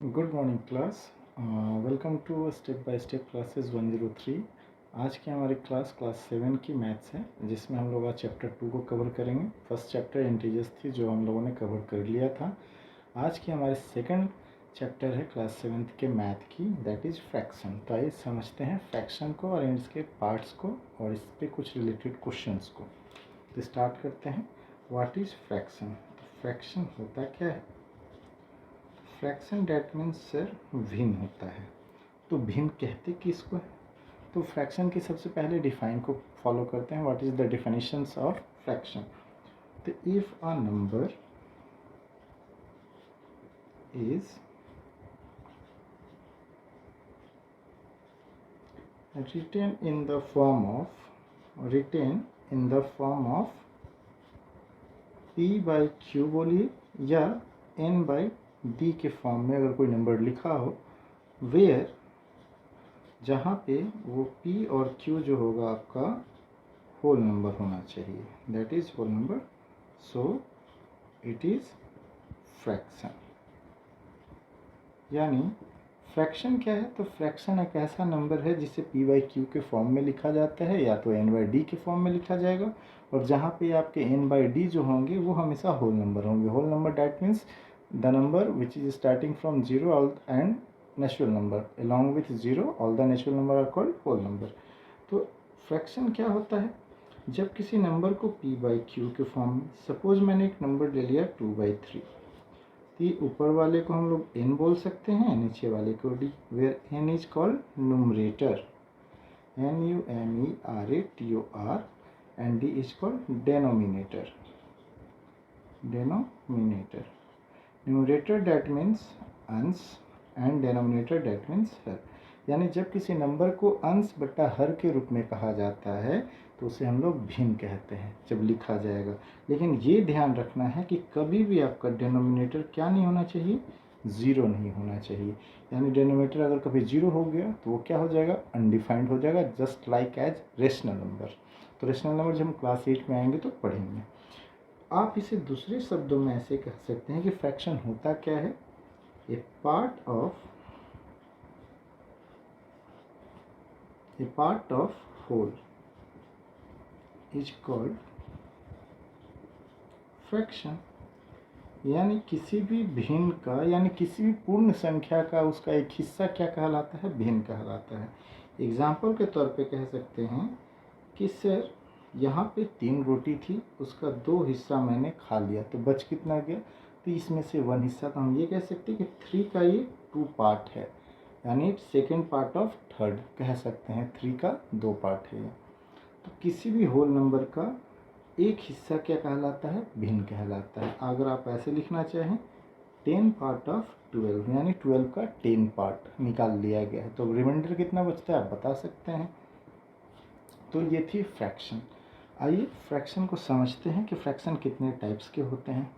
Good morning class. Welcome to step by step classes 103। आज की हमारी क्लास 7 की मैथ्स है, जिसमें हम लोग आज चैप्टर 2 को कवर करेंगे। फर्स्ट चैप्टर इंटीजर्स थी जो हम लोगों ने कवर कर लिया था। आज की हमारे सेकंड चैप्टर है क्लास 7 के मैथ की, दैट इज़ फ्रैक्शन। तो आइए समझते हैं फ्रैक्शन को और इसके पार्ट्स को और इस पर कुछ रिलेटेड क्वेश्चंस को। तो स्टार्ट करते हैं। What is fraction? तो फ्रैक्शन होता क्या है? फ्रैक्शन डैट मीन्स सर भिन्न होता है। तो भिन्न कहते किसको है? तो फ्रैक्शन की सबसे पहले डिफाइन को फॉलो करते हैं। What is the definitions of fraction? तो if a number is written in the form of p by q बोलिए, या n by d के फॉर्म में अगर कोई नंबर लिखा हो, वेयर जहाँ पे वो p और q जो होगा आपका होल नंबर होना चाहिए, that is whole number, so it is fraction. यानी फ्रैक्शन क्या है? तो फ्रैक्शन एक ऐसा नंबर है जिसे p बाई क्यू के फॉर्म में लिखा जाता है, या तो n बाई डी के फॉर्म में लिखा जाएगा, और जहाँ पे आपके n बाई डी जो होंगे वो हमेशा होल नंबर होंगे। Whole number that means the number which is starting from zero and natural number along with zero, all the natural number are called whole number. तो फ्रैक्शन क्या होता है? जब किसी नंबर को p बाई क्यू के form में, suppose मैंने एक नंबर ले लिया 2/3, तो ऊपर वाले को हम लोग n बोल सकते हैं, नीचे वाले को d, where n is called numerator, NUMERATOR, and d is called denominator. Numerator that means अंश एंड डेनोमिनेटर दैट मीन्स हर। यानी जब किसी नंबर को अंश बटा हर के रूप में कहा जाता है तो उसे हम लोग भिन्न कहते हैं जब लिखा जाएगा। लेकिन ये ध्यान रखना है कि कभी भी आपका डेनोमिनेटर क्या नहीं होना चाहिए? ज़ीरो नहीं होना चाहिए। यानी डेनोमिनेटर अगर कभी ज़ीरो हो गया तो वो क्या हो जाएगा? अनडिफाइंड हो जाएगा, just like as rational number. तो रेशनल नंबर जब हम क्लास 8 में आएंगे तो पढ़ेंगे। आप इसे दूसरे शब्दों में ऐसे कह सकते हैं कि फ्रैक्शन होता क्या है? A part of whole is called fraction. यानी किसी भी भिन्न का, यानी किसी भी पूर्ण संख्या का उसका एक हिस्सा क्या कहलाता है? भिन्न कहलाता है। एग्जाम्पल के तौर पे कह सकते हैं कि सर यहाँ पे 3 रोटी थी, उसका 2 हिस्सा मैंने खा लिया, तो बच कितना गया? तो इसमें से 1 हिस्सा, तो हम ये कह सकते हैं कि 3 का ये 2 पार्ट है, यानी सेकेंड पार्ट ऑफ थर्ड कह सकते हैं। 3 का 2 पार्ट है। तो किसी भी होल नंबर का एक हिस्सा क्या कहलाता है? भिन्न कहलाता है। अगर आप ऐसे लिखना चाहें 10 पार्ट ऑफ 12, यानी 12 का 10 पार्ट निकाल लिया गया है, तो रिमाइंडर कितना बचता है आप बता सकते हैं। तो ये थी फ्रैक्शन। आइए फ्रैक्शन को समझते हैं कि फ्रैक्शन कितने टाइप्स के होते हैं।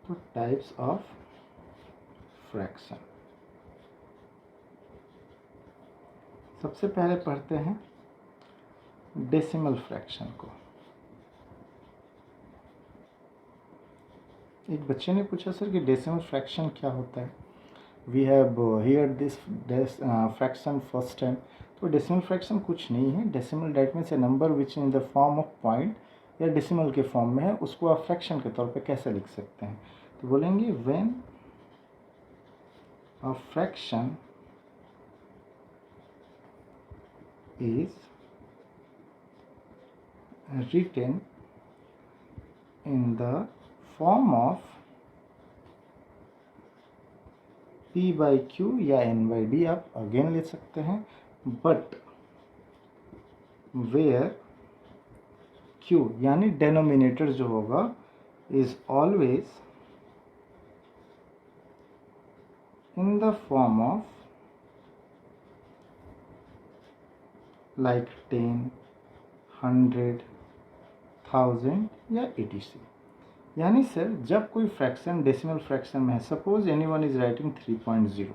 तो टाइप्स ऑफ फ्रैक्शन, सबसे पहले पढ़ते हैं डेसिमल फ्रैक्शन को। एक बच्चे ने पूछा सर कि डेसिमल फ्रैक्शन क्या होता है? We have here this fraction first time. तो डेसिमल फ्रैक्शन कुछ नहीं है। Decimal that means a number which in the form of point या डेसिमल के फॉर्म में है, उसको आप फ्रैक्शन के तौर पे कैसे लिख सकते हैं? तो बोलेंगे when a fraction is written in the form of p by q या n by d, आप अगेन ले सकते हैं, बट वेयर q यानी डेनोमिनेटर जो होगा is always in the form of like 10, 100, 1000 या 80। यानी सर जब कोई फ्रैक्शन डेसिमल फ्रैक्शन में है, सपोज एनीवन इज राइटिंग 3.0,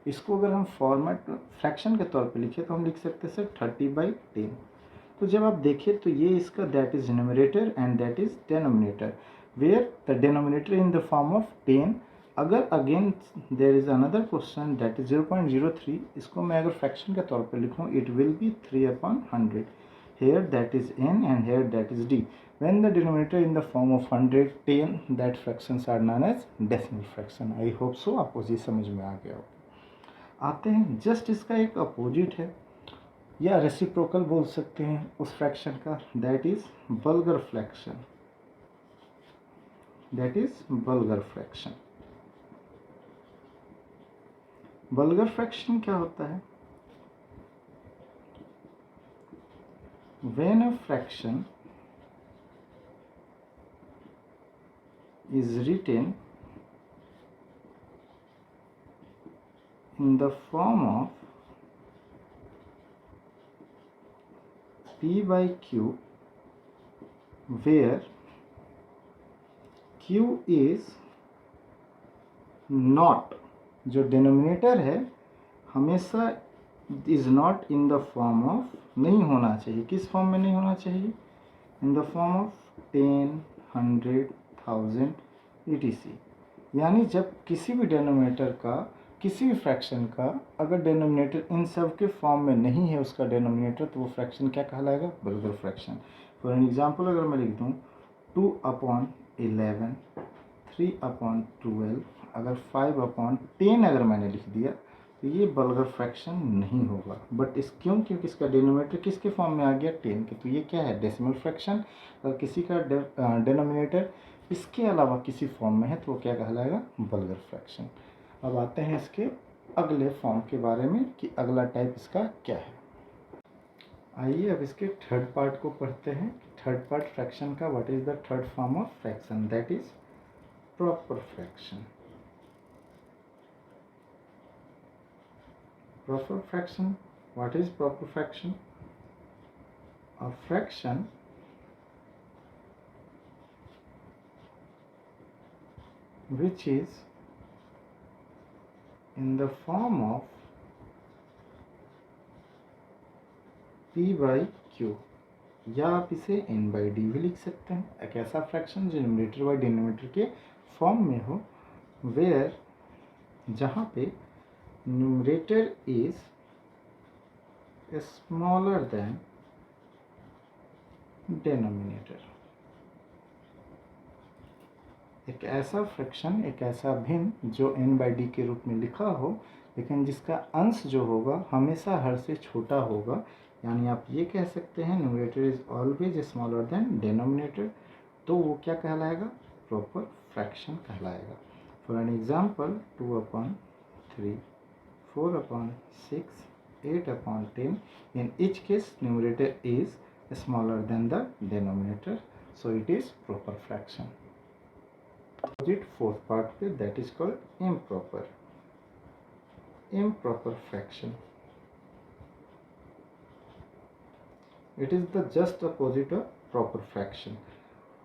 इसको अगर हम फॉर्मेट फ्रैक्शन के तौर पे लिखे तो हम लिख सकते हैं सर 30/10। तो जब आप देखें तो ये इसका that is numerator and that is denominator, where the denominator in the form of 10 अगर again there is another question that is 0.03, इसको मैं अगर फ्रैक्शन के तौर पे लिखूँ, it will be 3/100. Here that is n and here that is d. When the denominator in the form of 100, 10, that fractions are known as decimal fraction. I hope so आपको ये समझ में आ गया हो। आते हैं जस्ट इसका एक अपोजिट है या रेसिप्रोकल बोल सकते हैं उस फ्रैक्शन का, that is vulgar fraction. That is vulgar fraction. Vulgar fraction क्या होता है? When a fraction is written in the form of p by q, where q is not, जो डिनोमिनेटर है हमेशा is not in the form of, नहीं होना चाहिए, किस फॉर्म में नहीं होना चाहिए? इन द फॉर्म ऑफ 10, 100, 1000 etc. यानी जब किसी भी डिनोमिनेटर का, किसी भी फ्रैक्शन का अगर डिनोमिनेटर इन सब के फॉर्म में नहीं है उसका डिनोमिनेटर, तो वो फ्रैक्शन क्या कहलाएगा? Vulgar fraction. For an example अगर मैं लिख दूँ 2/11, 3/12, अगर 5/10 अगर मैंने लिख दिया तो ये बल्गर फ्रैक्शन नहीं होगा. बट इस क्योंकि इसका डिनोमिनेटर किसके फॉर्म में आ गया? 10 के, तो ये क्या है? Decimal fraction. अगर किसी का डिनोमिनेटर इसके अलावा किसी फॉर्म में है तो वो क्या कहलाएगा? Vulgar fraction. अब आते हैं इसके अगले फॉर्म के बारे में कि अगला टाइप इसका क्या है. आइए अब इसके थर्ड पार्ट को पढ़ते हैं. थर्ड पार्ट फ्रैक्शन का, what is the third form of fraction? That is proper fraction. Proper fraction. What is proper fraction? A fraction which is in the form of p by q, या आप इसे n by d भी लिख सकते हैं. एक ऐसा fraction जो न्यूमरेटर बाई डिनोमिनेटर के फॉर्म में हो, वेयर जहाँ पे numerator is smaller than denominator. एक ऐसा फ्रैक्शन, एक ऐसा भिन्न जो n by d के रूप में लिखा हो, लेकिन जिसका अंश जो होगा हमेशा हर से छोटा होगा. यानी आप ये कह सकते हैं numerator is always smaller than denominator, तो वो क्या कहलाएगा? प्रॉपर फ्रैक्शन कहलाएगा. For an example 2/3, 4/6, 8/10. In each case numerator is smaller than the denominator, so it is proper fraction. Opposite fourth part पे, that is called improper. Improper fraction. It is the just opposite of proper fraction.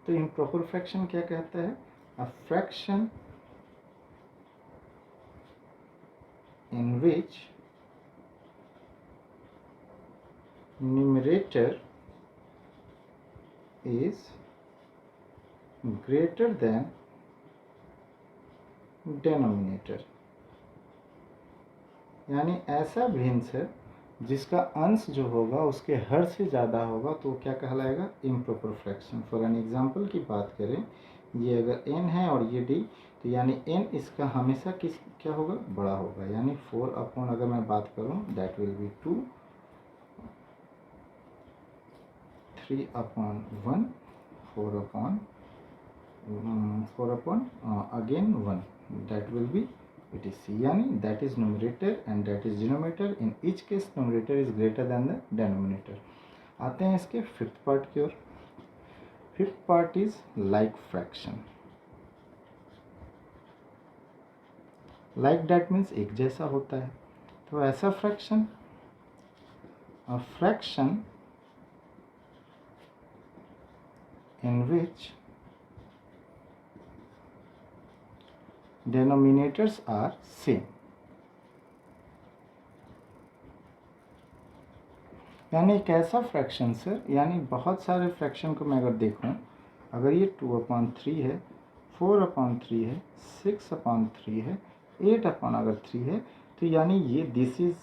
तो improper fraction क्या कहता है? A fraction in which numerator is greater than denominator. यानी ऐसा भिन्न है जिसका अंश जो होगा उसके हर से ज़्यादा होगा, तो क्या कहलाएगा? Improper fraction. For an example की बात करें, ये अगर n है और ये d, तो यानी n इसका हमेशा क्या होगा? बड़ा होगा. यानी 4/, अगर मैं बात करूं, that will be 2, 3/1, 4/, again 1, that will be it is c. यानी that is numerator and that is denominator. In each case numerator is greater than the denominator. आते हैं इसके फिफ्थ पार्ट की ओर. Fifth part is like fraction. Like that means एक जैसा होता है. तो ऐसा फ्रैक्शन, a fraction in which denominators are same. यानी एक ऐसा फ्रैक्शन सर, यानी बहुत सारे फ्रैक्शन को मैं अगर देखूं, अगर ये 2/3 है, 4/3 है, 6/3 है, 8/3 है। तो यानी ये this is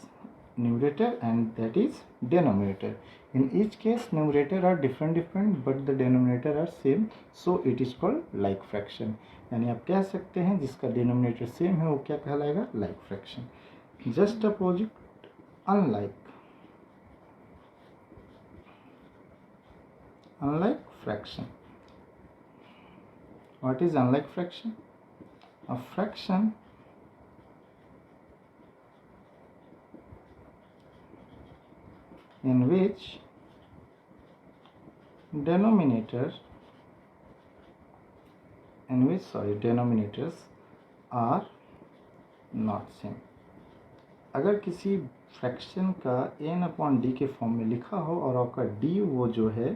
numerator and that is denominator. In each case numerator are different but the denominator are same, so it is called like fraction. यानी आप कह सकते हैं जिसका डिनोमिनेटर सेम है वो क्या कहलाएगा, like fraction. Just opposite unlike fraction. What is unlike fraction? A fraction in which denominators are not same. अगर किसी फ्रैक्शन का n/d के फॉर्म में लिखा हो और आपका d वो जो है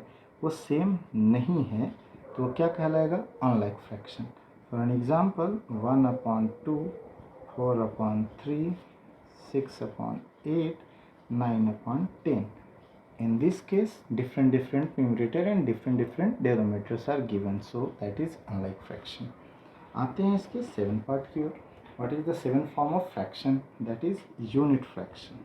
वो सेम नहीं है तो क्या कहलाएगा, unlike fraction. For an example 1/2, 4/3, 6/8, 9/10. In this case different numerator and different denominators are given, so that is unlike fraction. आते हैं इसके 7 पार्ट की ओर. What is the 7th form of fraction? That is unit fraction.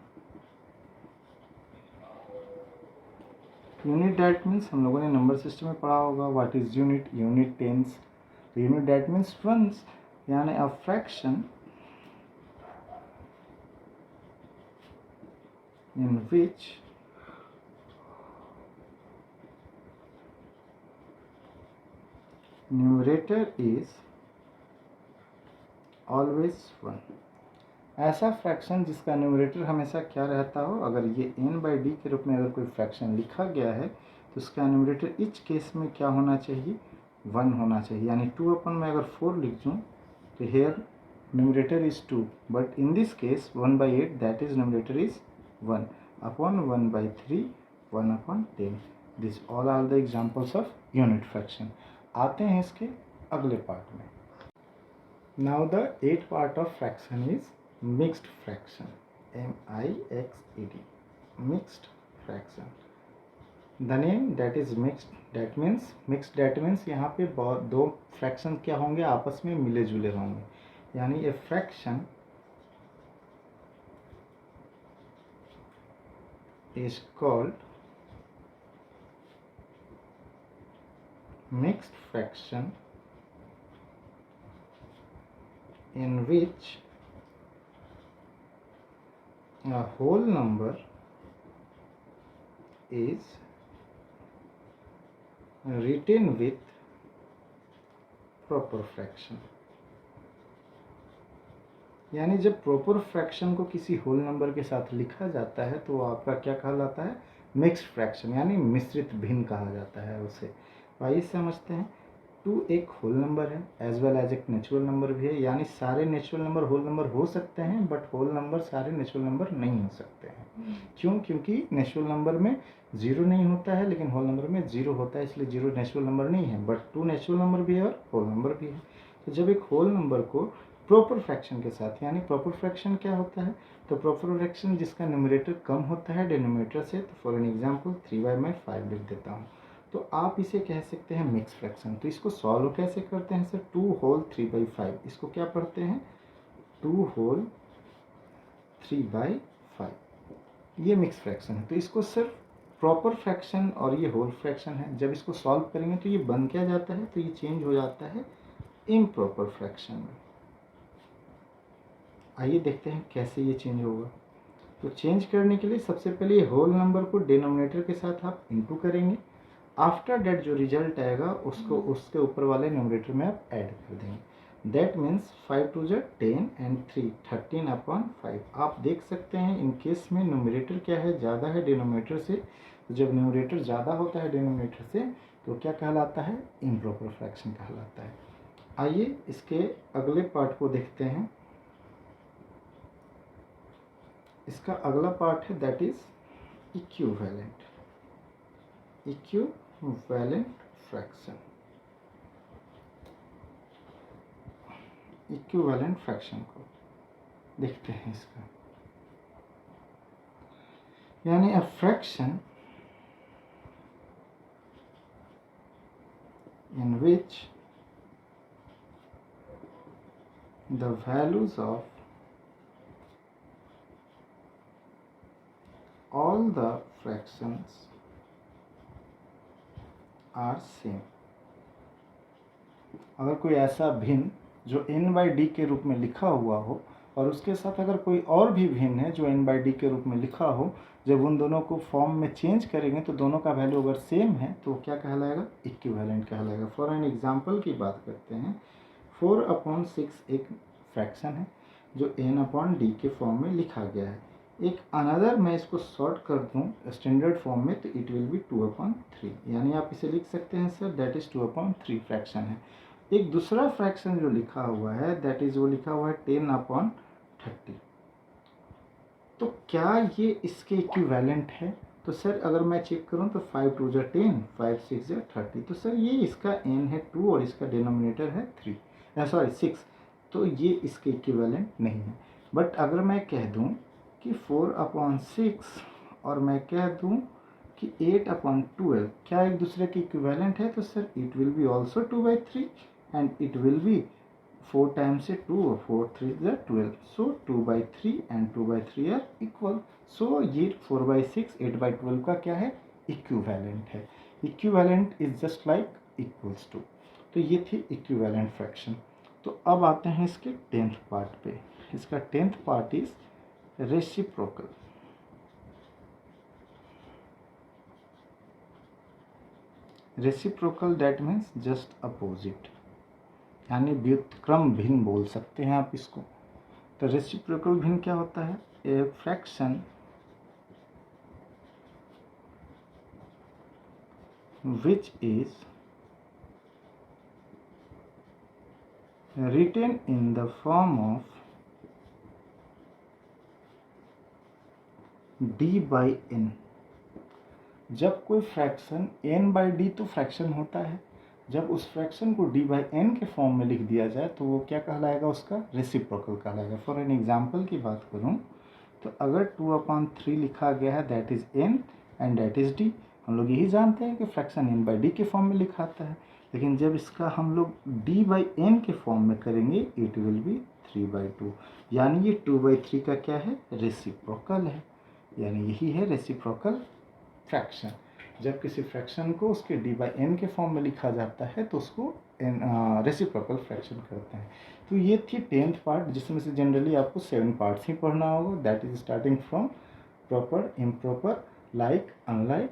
Unit that means हम लोगों ने number system में पढ़ा होगा. What is unit, unit tens. Unit that means ones, यानी a fraction in which numerator is always 1. ऐसा fraction जिसका numerator हमेशा क्या रहता हो. अगर ये n/d के रूप में अगर कोई फ्रैक्शन लिखा गया है तो उसका न्यूमरेटर इच केस में क्या होना चाहिए, 1 होना चाहिए. यानी 2 में अगर 4 लिख दूँ तो here numerator is 2, but in this case 1/8 that is numerator is 1 upon 1/3, 1/10. This all are the examples of unit fraction. आते हैं इसके अगले पार्ट में. Now the 8th part of fraction is mixed fraction. MIXED, mixed fraction. The name that is mixed, that means यहाँ पे दो fraction क्या होंगे, आपस में मिले जुले होंगे. यानी a fraction is called mixed fraction in which a whole number is written with proper fraction. यानी जब प्रॉपर फ्रैक्शन को किसी होल नंबर के साथ लिखा जाता है तो आपका क्या कहलाता है, मिक्स्ड फ्रैक्शन, यानी मिश्रित भिन्न कहा जाता है उसे. आइए समझते हैं. 2 एक होल नंबर है एज वेल एज एक नेचुरल नंबर भी है. यानी सारे नेचुरल नंबर होल नंबर हो सकते हैं बट होल नंबर सारे नेचुरल नंबर नहीं हो सकते हैं. क्यों? क्योंकि नेचुरल नंबर में 0 नहीं होता है लेकिन होल नंबर में 0 होता है, इसलिए 0 नेचुरल नंबर नहीं है. बट 2 नेचुरल नंबर भी है और होल नंबर भी है. तो जब एक होल नंबर को प्रॉपर फ्रैक्शन के साथ, यानी प्रॉपर फ्रैक्शन क्या होता है, तो प्रॉपर फ्रैक्शन जिसका न्यूमरेटर कम होता है डिनोमिनेटर से. तो फॉर एन एग्जांपल 3/5 लिख देता हूँ. तो आप इसे कह सकते हैं मिक्स फ्रैक्शन. तो इसको सॉल्व कैसे करते हैं सर, 2 होल 3/5. इसको क्या पढ़ते हैं, 2 होल 3/5. ये मिक्स फ्रैक्शन है. तो इसको सिर्फ प्रॉपर फ्रैक्शन और ये होल फ्रैक्शन है. जब इसको सॉल्व करेंगे तो ये बन क्या जाता है, तो ये चेंज हो जाता है इम्प्रॉपर फ्रैक्शन में. आइए देखते हैं कैसे ये चेंज होगा. तो चेंज करने के लिए सबसे पहले होल नंबर को डिनोमिनेटर के साथ आप इंटू करेंगे. आफ्टर डेट जो रिजल्ट आएगा उसको उसके ऊपर वाले न्यूमरेटर में आप ऐड कर देंगे. That means 5 2 10 and 3 13/5. आप देख सकते हैं इन केस में न्यूमरेटर क्या है, ज़्यादा है डिनोमिनेटर से. तो जब न्यूमरेटर ज़्यादा होता है डिनोमिनेटर से तो क्या कहलाता है, इम्प्रॉपर फ्रैक्शन कहलाता है. आइए इसके अगले पार्ट को देखते हैं. इसका अगला पार्ट है that is equivalent fraction. Equivalent fraction को देखते हैं इसका. यानी a fraction in which the values of all the fractions are same। अगर कोई ऐसा भिन्न जो n/d के रूप में लिखा हुआ हो और उसके साथ अगर कोई और भी भिन्न है जो n/d के रूप में लिखा हो, जब उन दोनों को फॉर्म में चेंज करेंगे तो दोनों का वैल्यू अगर सेम है तो क्या कहलाएगा? इक्विवेलेंट कहलाएगा। फॉर एन एग्जांपल की बात करते हैं, 4/6 एक फ्रैक्शन है जो n/d के फॉर्म में लिखा गया है। एक अनदर मैं इसको शॉर्ट कर दूं स्टैंडर्ड फॉर्म में तो इट विल बी 2/3, यानी आप इसे लिख सकते हैं सर दैट इज 2/3 फ्रैक्शन है। एक दूसरा फ्रैक्शन जो लिखा हुआ है दैट इज वो लिखा हुआ है 10/30। तो क्या ये इसके इक्विवेलेंट है? तो सर अगर मैं चेक करूं तो 5 2 जा 10, 5 6 जा 30, तो सर ये इसका n है 2 और इसका डिनोमिनेटर है 6, तो ये इसके इक्विवेलेंट नहीं है। बट अगर मैं कह दूं कि 4/6 और मैं कह दूं कि 8/12 क्या एक दूसरे के इक्विवेलेंट है? तो sir it will B also 2/3 and it will B 4 times 2 और 4 3 is 12, so 2/3 and 2/3 are equal। so ये 4/6 8/12 का क्या है? इक्विवेलेंट है। Equivalent is just like equals to. तो ये थी इक्विवेलेंट फ्रैक्शन। तो अब आते हैं इसके 10th पार्ट पे। इसका 10th part is reciprocal. Reciprocal that means just opposite, यानी व्युत्क्रम भिन्न बोल सकते हैं आप इसको। तो रेसिप्रोकल भिन्न क्या होता है? A fraction which is written in the form of d/n। जब कोई फ्रैक्शन n/d तो फ्रैक्शन होता है, जब उस फ्रैक्शन को d/n के फॉर्म में लिख दिया जाए तो वो क्या कहलाएगा? उसका रेसिप्रोकल कहलाएगा। फॉर एन एग्जांपल की बात करूं तो अगर 2/3 लिखा गया है that is n and that is d, हम लोग यही जानते हैं कि फ्रैक्शन n/d के फॉर्म में लिखा आता है, लेकिन जब इसका हम लोग d/n के फॉर्म में करेंगे इट विल बी 3/2, यानी ये 2/3 का क्या है? रेसिप्रोकल है, यानी यही है रेसिप्रोकल फ्रैक्शन। जब किसी फ्रैक्शन को उसके d/n के फॉर्म में लिखा जाता है तो उसको रेसिप्रोकल फ्रैक्शन कहते हैं। तो ये थी 10th पार्ट, जिसमें से जनरली आपको 7 पार्ट्स ही पढ़ना होगा। That is starting from proper, improper, like, unlike,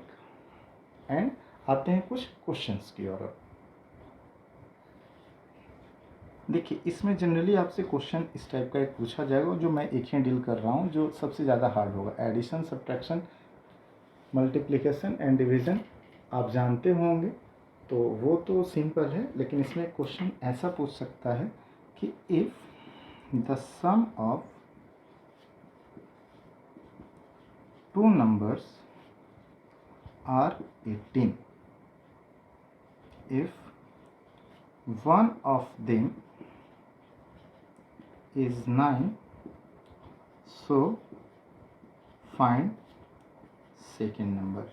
and आते हैं कुछ क्वेश्चंस की ओर। देखिए इसमें जनरली आपसे क्वेश्चन इस टाइप का एक पूछा जाएगा जो मैं एक ही डील कर रहा हूँ, जो सबसे ज़्यादा हार्ड होगा। Addition, subtraction, multiplication and division आप जानते होंगे तो वो तो सिंपल है, लेकिन इसमें क्वेश्चन ऐसा पूछ सकता है कि if the sum of two numbers are 18, if one of them is 9, so find second number।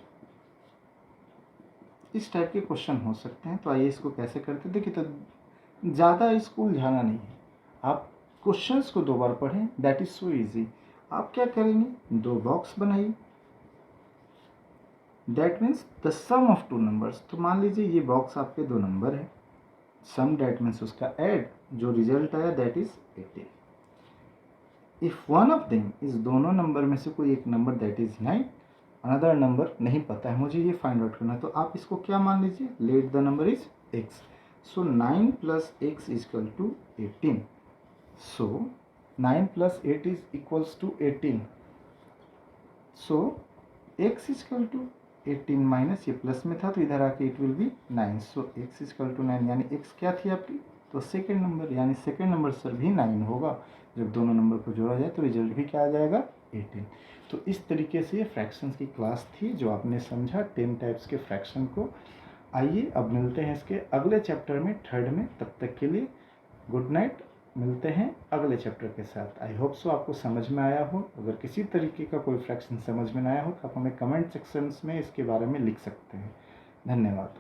इस टाइप के क्वेश्चन हो सकते हैं। तो आइए इसको कैसे करते हैं। देखिए तो ज़्यादा इसको उलझाना नहीं है, आप क्वेश्चंस को 2 बार पढ़ें, दैट इज सो इजी। आप क्या करेंगे? 2 बॉक्स बनाइए, that means the sum of 2 numbers. तो मान लीजिए ये बॉक्स आपके 2 नंबर है, सम दैट मीन्स उसका ऐड, जो रिजल्ट आया that is 18। If one of them is दोनों नंबर में से कोई एक number that is 9, another number नहीं पता है मुझे, ये फाइंड आउट करना है। तो आप इसको क्या मान लीजिए? Let the number is x, so 9 + x equal to 18। So 9 + 8 is equals to 18, so x equal to 18 minus, ये प्लस में था तो इधर आके it will be 9, so x equal to 9, यानी x क्या थी आपकी? तो सेकेंड नंबर, यानी सेकेंड नंबर सर भी 9 होगा। जब दोनों नंबर को जोड़ा जाए तो रिजल्ट भी क्या आ जाएगा? 18। तो इस तरीके से ये फ्रैक्शंस की क्लास थी जो आपने समझा 10 टाइप्स के फ्रैक्शन को। आइए अब मिलते हैं इसके अगले चैप्टर में, 3rd में। तब तक के लिए गुड नाइट, मिलते हैं अगले चैप्टर के साथ। आई होप सो आपको समझ में आया हो। अगर किसी तरीके का कोई फ्रैक्शन समझ में ना आया हो तो आप हमें कमेंट सेक्शंस में इसके बारे में लिख सकते हैं। धन्यवाद।